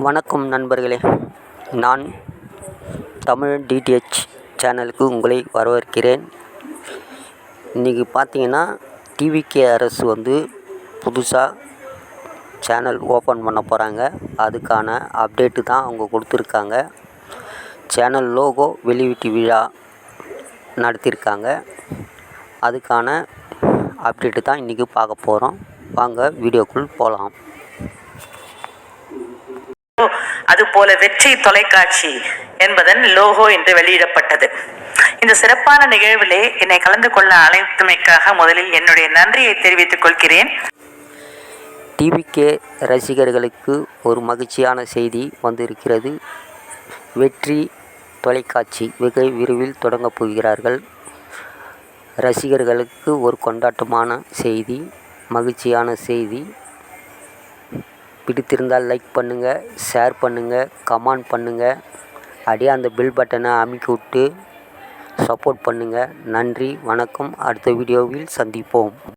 வணக்கம் நண்பர்களே, நான் தமிழ் டிடிஹெச் சேனலுக்கு உங்களை வரவேற்கிறேன். இன்றைக்கி பார்த்தீங்கன்னா டிவிகே அரசு புதுசாக சேனல் ஓப்பன் பண்ண போகிறாங்க. அதுக்கான அப்டேட்டு தான் அவங்க கொடுத்துருக்காங்க. சேனல் லோகோ வெளியீட்டு விழா நடத்தியிருக்காங்க. அதுக்கான அப்டேட்டு தான் இன்றைக்கி பார்க்க போகிறோம். வாங்க வீடியோக்குள் போகலாம். அதுபோல வெற்றி தொலைக்காட்சி என்பதன் லோகோ இன்று வெளியிடப்பட்டது. இந்த சிறப்பான நிகழ்விலே என்னை கலந்து கொள்ள அழைத்தமைக்காக முதலில் என்னுடைய நன்றியை தெரிவித்துக் கொள்கிறேன். டிவிகே ரசிகர்களுக்கு ஒரு மகிழ்ச்சியான செய்தி வந்திருக்கிறது. வெற்றி தொலைக்காட்சி வெகு விரைவில் தொடங்கப் போகிறார்கள். ரசிகர்களுக்கு ஒரு கொண்டாட்டமான செய்தி, மகிழ்ச்சியான செய்தி. பிடித்திருந்தால் லைக் பண்ணுங்கள், ஷேர் பண்ணுங்கள், கமெண்ட் பண்ணுங்கள். அப்படியே அந்த பெல் பட்டனை அமுக்கி விட்டு சப்போர்ட் பண்ணுங்கள். நன்றி, வணக்கம். அடுத்த வீடியோவில் சந்திப்போம்.